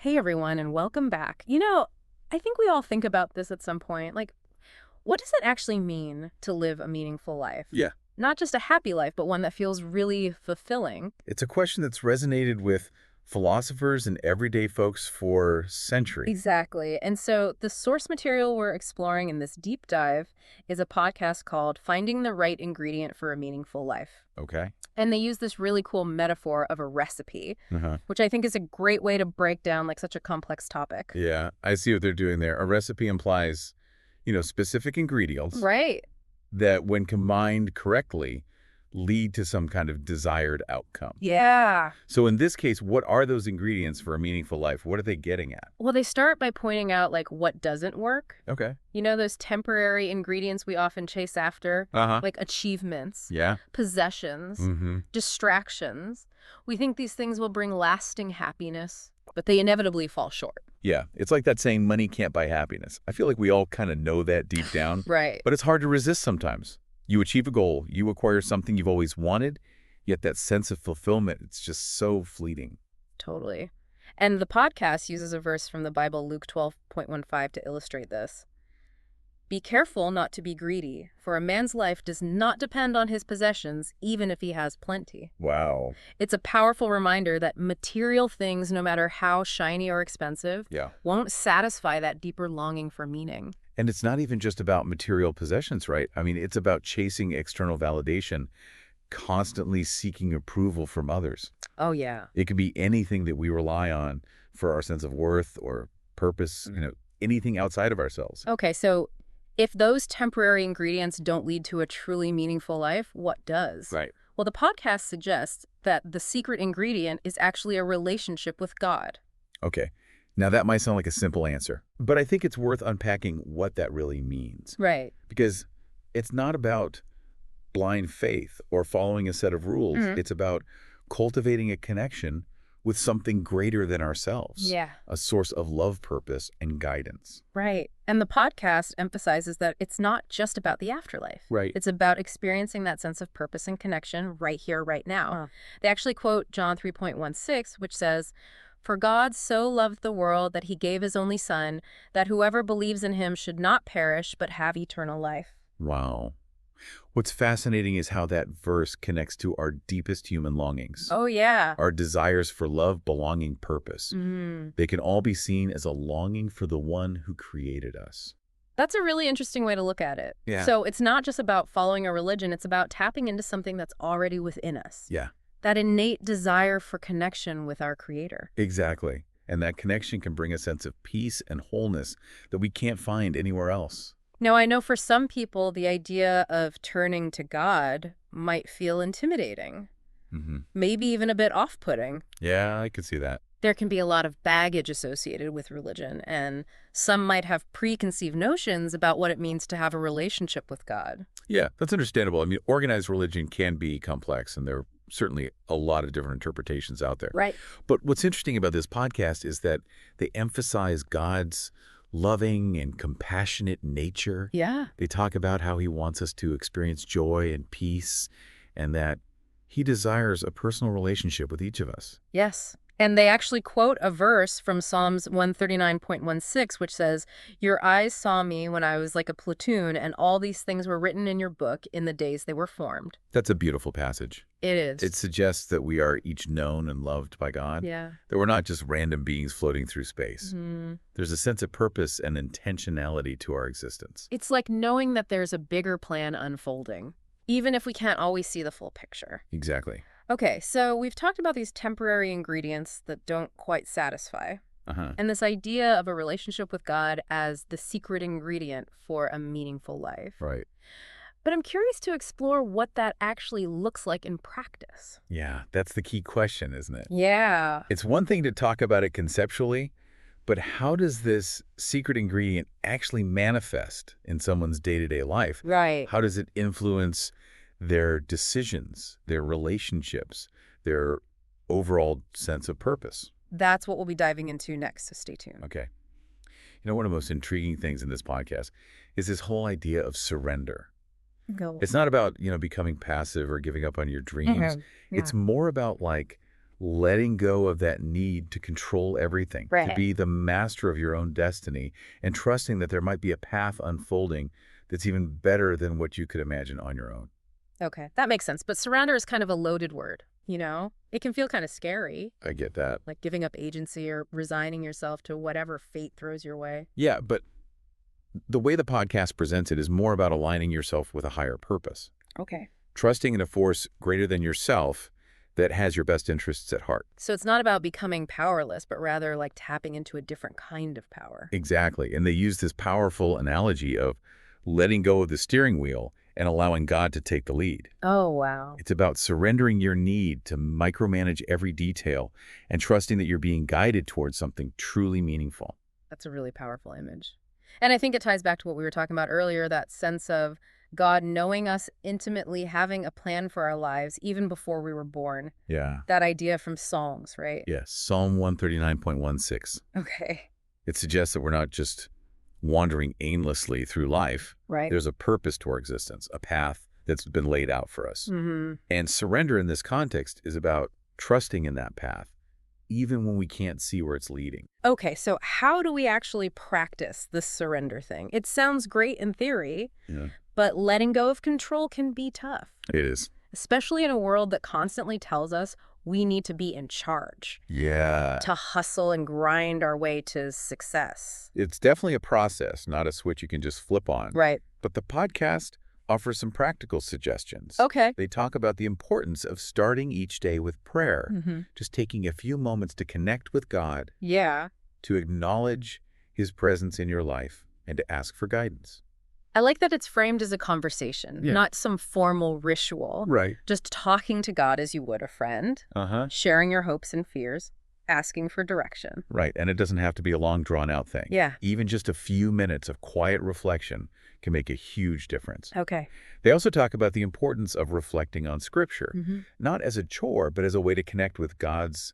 Hey everyone, and welcome back. I think we all think about this at some point. Like, what does it actually mean to live a meaningful life? Yeah, Not just a happy life, but one that feels really fulfilling. it's a question that's resonated with philosophers and everyday folks for centuries. Exactly. And so the source material we're exploring in this deep dive is a podcast called Finding the Right Ingredient for a Meaningful Life. Okay. And they use this really cool metaphor of a recipe, Uh-huh. which I think is a great way to break down like such a complex topic. Yeah, I see what they're doing there. A recipe implies, specific ingredients Right. that, when combined correctly, lead to some kind of desired outcome. Yeah. So in this case, what are those ingredients for a meaningful life? What are they getting at? Well, they start by pointing out like what doesn't work. Okay. Those temporary ingredients we often chase after, Uh-huh. like achievements, Yeah. possessions, Mm-hmm. distractions. We think these things will bring lasting happiness, but they inevitably fall short. Yeah, it's like that saying, money can't buy happiness. I feel like we all kind of know that deep down, Right. but it's hard to resist sometimes. You achieve a goal, you acquire something you've always wanted, yet that sense of fulfillment, it's just so fleeting. Totally. And the podcast uses a verse from the Bible, Luke 12:15, to illustrate this. Be careful not to be greedy, for a man's life does not depend on his possessions, even if he has plenty. Wow. It's a powerful reminder that material things, no matter how shiny or expensive, Yeah. won't satisfy that deeper longing for meaning. And it's not even just about material possessions, right? I mean, it's about chasing external validation, constantly seeking approval from others. Oh, yeah. It could be anything that we rely on for our sense of worth or purpose, anything outside of ourselves. Okay, so if those temporary ingredients don't lead to a truly meaningful life, what does? Right. Well, the podcast suggests that the secret ingredient is actually a relationship with God. Okay. Now, that might sound like a simple answer, but I think it's worth unpacking what that really means. Right. Because it's not about blind faith or following a set of rules. Mhm. It's about cultivating a connection with something greater than ourselves, Yeah. a source of love, purpose, and guidance. Right. And the podcast emphasizes that it's not just about the afterlife. Right. It's about experiencing that sense of purpose and connection right here, right now. Huh. They actually quote John 3:16, which says, "For God so loved the world that he gave his only son, that whoever believes in him should not perish, but have eternal life." Wow. What's fascinating is how that verse connects to our deepest human longings, Oh, yeah. our desires for love, belonging, purpose. Mm. They can all be seen as a longing for the one who created us. That's a really interesting way to look at it. Yeah. So it's not just about following a religion, it's about tapping into something that's already within us. Yeah, That innate desire for connection with our Creator. exactly. And that connection can bring a sense of peace and wholeness that we can't find anywhere else. Now, I know for some people, the idea of turning to God might feel intimidating, Mm-hmm. maybe even a bit off-putting. Yeah, I could see that. There can be a lot of baggage associated with religion, and some might have preconceived notions about what it means to have a relationship with God. Yeah, that's understandable. I mean, organized religion can be complex, and there are certainly a lot of different interpretations out there. Right. But what's interesting about this podcast is that they emphasize God's loving and compassionate nature. Yeah. They talk about how he wants us to experience joy and peace, and that he desires a personal relationship with each of us. Yes. And they actually quote a verse from Psalms 139.16, which says, "Your eyes saw me when I was like a platoon, and all these things were written in your book in the days they were formed." That's a beautiful passage. It is. It suggests that we are each known and loved by God, Yeah. that we're not just random beings floating through space. Mhm. There's a sense of purpose and intentionality to our existence. It's like knowing that there's a bigger plan unfolding, even if we can't always see the full picture. Exactly. Okay, so we've talked about these temporary ingredients that don't quite satisfy, Uh-huh. and this idea of a relationship with God as the secret ingredient for a meaningful life. Right. But I'm curious to explore what that actually looks like in practice. Yeah, that's the key question, isn't it? Yeah. It's one thing to talk about it conceptually, but how does this secret ingredient actually manifest in someone's day-to-day life? Right. How does it influence their decisions, their relationships, their overall sense of purpose? That's what we'll be diving into next, so stay tuned. Okay. One of the most intriguing things in this podcast is this whole idea of surrender. Go. It's not about, becoming passive or giving up on your dreams. Yeah. It's more about like letting go of that need to control everything, to Right. be the master of your own destiny, and trusting that there might be a path unfolding that's even better than what you could imagine on your own. Okay, that makes sense. But surrender is kind of a loaded word, you know? It can feel kind of scary, I get that. like giving up agency or resigning yourself to whatever fate throws your way. Yeah, but the way the podcast presents it is more about aligning yourself with a higher purpose, Okay. trusting in a force greater than yourself that has your best interests at heart. So it's not about becoming powerless, but rather like tapping into a different kind of power. Exactly. And they use this powerful analogy of letting go of the steering wheel and allowing God to take the lead. Oh, wow. It's about surrendering your need to micromanage every detail and trusting that you're being guided towards something truly meaningful. That's a really powerful image. And I think it ties back to what we were talking about earlier, that sense of God knowing us intimately, having a plan for our lives even before we were born. Yeah. That idea from Psalms, right? Yes. Psalm 139.16. Okay. It suggests that we're not just wandering aimlessly through life. Right. There's a purpose to our existence, a path that's been laid out for us. Mm-hmm. And surrender in this context is about trusting in that path, even when we can't see where it's leading. Okay, so how do we actually practice this surrender thing? It sounds great in theory, Yeah. but letting go of control can be tough, It is. especially in a world that constantly tells us we need to be in charge, Yeah. to hustle and grind our way to success. It's definitely a process, not a switch you can just flip on. Right. But the podcast offers some practical suggestions. Okay. They talk about the importance of starting each day with prayer, Mm-hmm. just taking a few moments to connect with God, Yeah. to acknowledge His presence in your life, and to ask for guidance. I like that it's framed as a conversation, Yeah. not some formal ritual. Right. Just talking to God as you would a friend, Uh-huh. sharing your hopes and fears, asking for direction. Right, and it doesn't have to be a long, drawn-out thing. Yeah. Even just a few minutes of quiet reflection can make a huge difference. Okay. They also talk about the importance of reflecting on Scripture, Mm-hmm. not as a chore, but as a way to connect with God's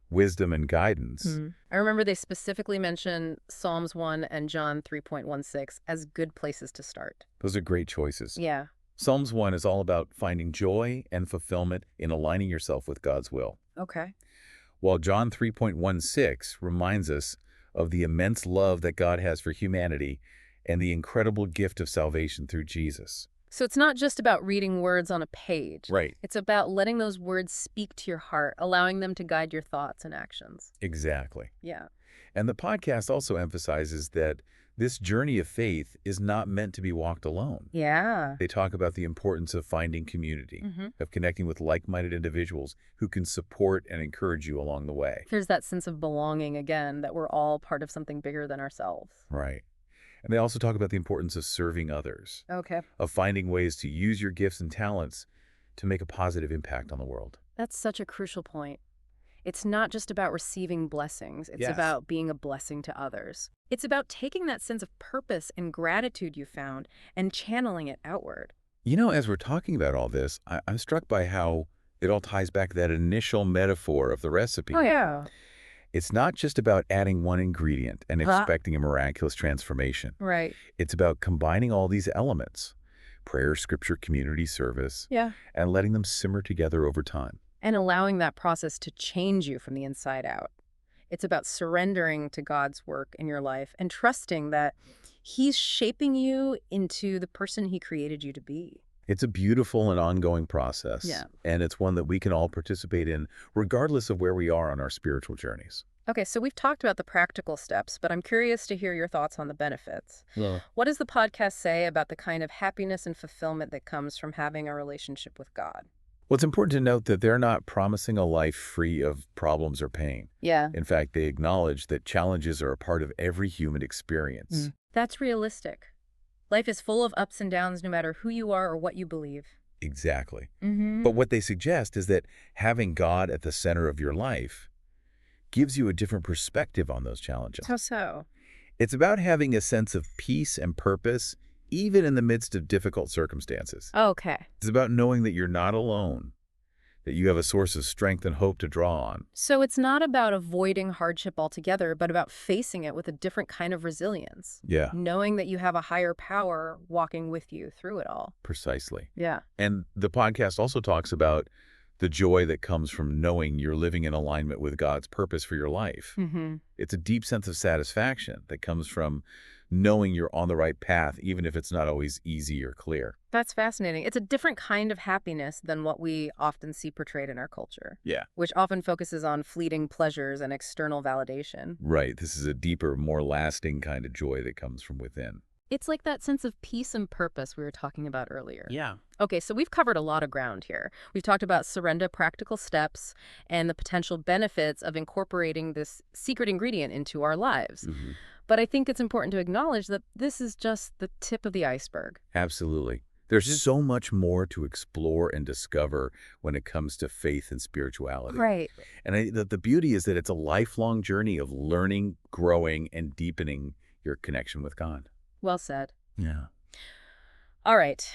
wisdom and guidance. I remember they specifically mention Psalms 1 and John 3.16 as good places to start. Those are great choices. Yeah. Psalms 1 is all about finding joy and fulfillment in aligning yourself with God's will, Okay. while John 3.16 reminds us of the immense love that God has for humanity and the incredible gift of salvation through Jesus. So it's not just about reading words on a page. Right. It's about letting those words speak to your heart, allowing them to guide your thoughts and actions. Exactly. Yeah. And the podcast also emphasizes that this journey of faith is not meant to be walked alone. Yeah. They talk about the importance of finding community, of connecting with like-minded individuals who can support and encourage you along the way. There's that sense of belonging again, that we're all part of something bigger than ourselves. Right. And they also talk about the importance of serving others, Okay. of finding ways to use your gifts and talents to make a positive impact on the world. That's such a crucial point. It's not just about receiving blessings. It's Yes. about being a blessing to others. It's about taking that sense of purpose and gratitude you found and channeling it outward. You know, as we're talking about all this, I'm struck by how it all ties back to that initial metaphor of the recipe. Oh, yeah. It's not just about adding one ingredient and Huh. expecting a miraculous transformation. Right. It's about combining all these elements, prayer, scripture, community service, Yeah. and letting them simmer together over time. And allowing that process to change you from the inside out. It's about surrendering to God's work in your life and trusting that He's shaping you into the person He created you to be. It's a beautiful and ongoing process, Yeah. and it's one that we can all participate in regardless of where we are on our spiritual journeys. Okay, so we've talked about the practical steps, but I'm curious to hear your thoughts on the benefits. Yeah. What does the podcast say about the kind of happiness and fulfillment that comes from having a relationship with God? Well, it's important to note that they're not promising a life free of problems or pain. Yeah. In fact, they acknowledge that challenges are a part of every human experience. That's realistic. Life is full of ups and downs no matter who you are or what you believe. Exactly. Mm-hmm. But what they suggest is that having God at the center of your life gives you a different perspective on those challenges. How so? It's about having a sense of peace and purpose, even in the midst of difficult circumstances. Okay. It's about knowing that you're not alone, that you have a source of strength and hope to draw on. So it's not about avoiding hardship altogether, but about facing it with a different kind of resilience. Yeah, Knowing that you have a higher power walking with you through it all. precisely. Yeah. And the podcast also talks about The joy that comes from knowing you're living in alignment with God's purpose for your life. Mm-hmm. It's a deep sense of satisfaction that comes from knowing you're on the right path, even if it's not always easy or clear. That's fascinating. It's a different kind of happiness than what we often see portrayed in our culture, Yeah. which often focuses on fleeting pleasures and external validation. Right. This is a deeper, more lasting kind of joy that comes from within. It's like that sense of peace and purpose we were talking about earlier. Yeah. Okay, so we've covered a lot of ground here. We've talked about surrender practical steps and the potential benefits of incorporating this secret ingredient into our lives. Hmm. But I think it's important to acknowledge that this is just the tip of the iceberg. Absolutely. There's so much more to explore and discover when it comes to faith and spirituality. Right. And the beauty is that it's a lifelong journey of learning, growing, and deepening your connection with God. Well said. Yeah. All right.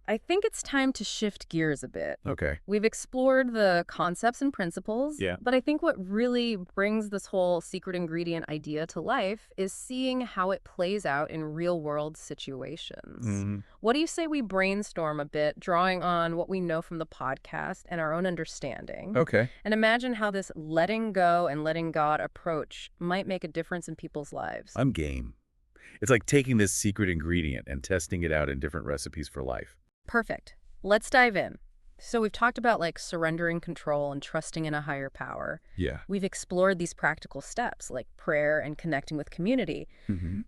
I think it's time to shift gears a bit. Okay. We've explored the concepts and principles, Yeah. but I think what really brings this whole secret ingredient idea to life is seeing how it plays out in real-world situations. Mm-hmm. What do you say we brainstorm a bit, drawing on what we know from the podcast and our own understanding? Okay. And imagine how this letting go and letting God approach might make a difference in people's lives. I'm game. It's like taking this secret ingredient and testing it out in different recipes for life. Perfect. Let's dive in. So we've talked about like surrendering control and trusting in a higher power. Yeah. We've explored these practical steps like prayer and connecting with community. Mm-hmm.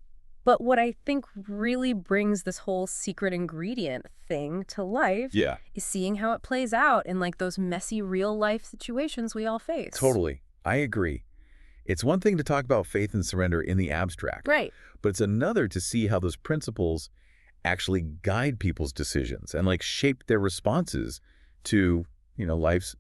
But what I think really brings this whole secret ingredient thing to life Yeah. is seeing how it plays out in like those messy real life situations we all face. Totally. I agree. It's one thing to talk about faith and surrender in the abstract, Right. but it's another to see how those principles actually guide people's decisions and like shape their responses to, life's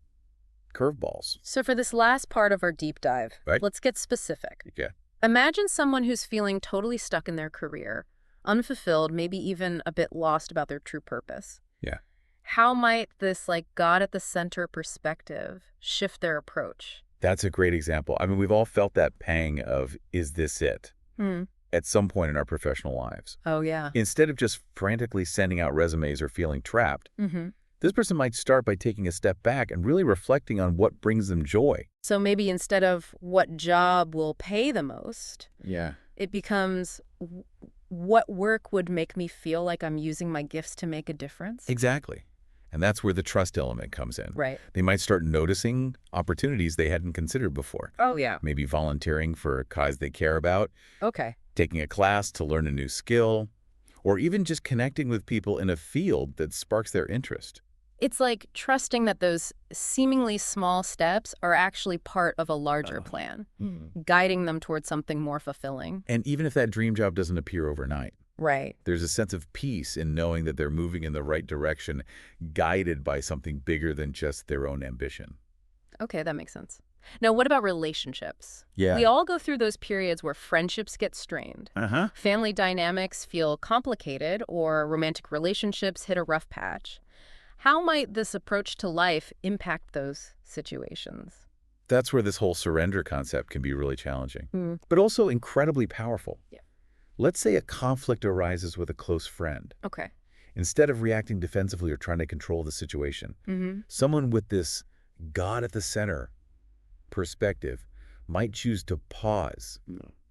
curveballs. So for this last part of our deep dive, Right. let's get specific. Yeah. Imagine someone who's feeling totally stuck in their career, unfulfilled, maybe even a bit lost about their true purpose. Yeah. How might this like God at the center perspective shift their approach? That's a great example. I mean, we've all felt that pang of, is this it? At some point in our professional lives. Oh, yeah. Instead of just frantically sending out resumes or feeling trapped, this person might start by taking a step back and really reflecting on what brings them joy. So maybe instead of what job will pay the most, Yeah. it becomes what work would make me feel like I'm using my gifts to make a difference? Exactly. And that's where the trust element comes in. Right. They might start noticing opportunities they hadn't considered before. Oh, yeah. Maybe volunteering for a cause they care about, Okay. taking a class to learn a new skill, or even just connecting with people in a field that sparks their interest. It's like trusting that those seemingly small steps are actually part of a larger plan, guiding them towards something more fulfilling. And even if that dream job doesn't appear overnight, Right. there's a sense of peace in knowing that they're moving in the right direction, guided by something bigger than just their own ambition. Okay, that makes sense. Now, what about relationships? Yeah. We all go through those periods where friendships get strained, Uh-huh. family dynamics feel complicated, or romantic relationships hit a rough patch. How might this approach to life impact those situations? That's where this whole surrender concept can be really challenging, Mm. but also incredibly powerful. Yeah. Let's say a conflict arises with a close friend. Okay. Instead of reacting defensively or trying to control the situation, someone with this God at the center perspective might choose to pause,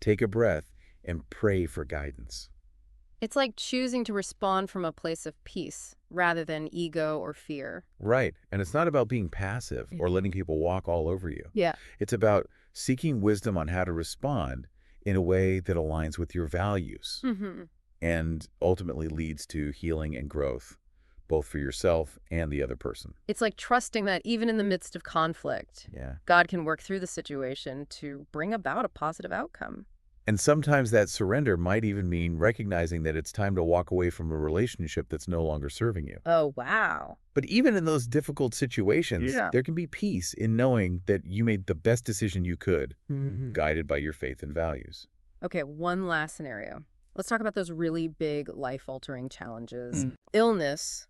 take a breath, and pray for guidance. It's like choosing to respond from a place of peace rather than ego or fear. Right. And it's not about being passive or letting people walk all over you. Yeah. It's about seeking wisdom on how to respond in a way that aligns with your values and ultimately leads to healing and growth, both for yourself and the other person. It's like trusting that even in the midst of conflict, Yeah. God can work through the situation to bring about a positive outcome. And sometimes that surrender might even mean recognizing that it's time to walk away from a relationship that's no longer serving you. Oh, wow. But even in those difficult situations, there can be peace in knowing that you made the best decision you could, guided by your faith and values. Okay, one last scenario. Let's talk about those really big life-altering challenges. Illness,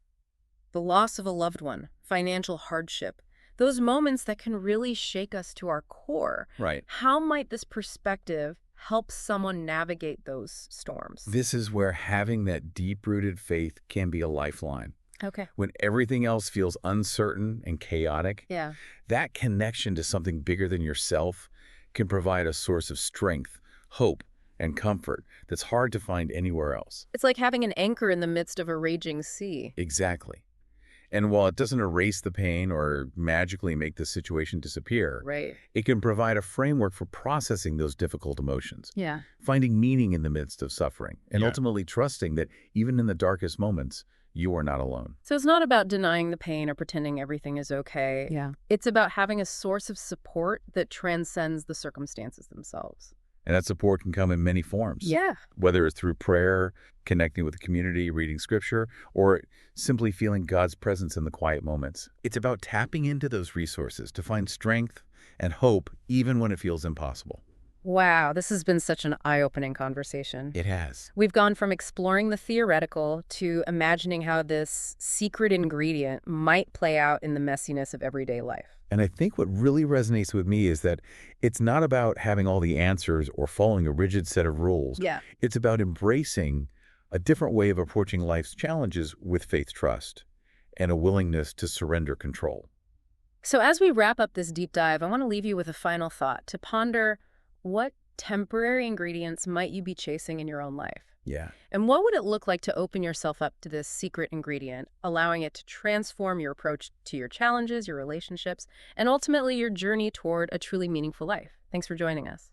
the loss of a loved one, financial hardship, those moments that can really shake us to our core. Right. How might this perspective help someone navigate those storms? This is where having that deep-rooted faith can be a lifeline. Okay. When everything else feels uncertain and chaotic, Yeah. that connection to something bigger than yourself can provide a source of strength, hope, and comfort that's hard to find anywhere else. It's like having an anchor in the midst of a raging sea. Exactly. And while it doesn't erase the pain or magically make the situation disappear, Right. it can provide a framework for processing those difficult emotions, Yeah. finding meaning in the midst of suffering, and Yeah. ultimately trusting that even in the darkest moments, you are not alone. So it's not about denying the pain or pretending everything is okay. Yeah. It's about having a source of support that transcends the circumstances themselves. And that support can come in many forms. Yeah. Whether it's through prayer, connecting with the community, reading scripture, or simply feeling God's presence in the quiet moments. It's about tapping into those resources to find strength and hope even when it feels impossible. Wow, this has been such an eye-opening conversation. It has. We've gone from exploring the theoretical to imagining how this secret ingredient might play out in the messiness of everyday life. And I think what really resonates with me is that it's not about having all the answers or following a rigid set of rules. Yeah. It's about embracing a different way of approaching life's challenges with faith trust and a willingness to surrender control. So as we wrap up this deep dive, I want to leave you with a final thought to ponder what temporary ingredients might you be chasing in your own life? Yeah. And what would it look like to open yourself up to this secret ingredient, allowing it to transform your approach to your challenges, your relationships, and ultimately your journey toward a truly meaningful life? Thanks for joining us.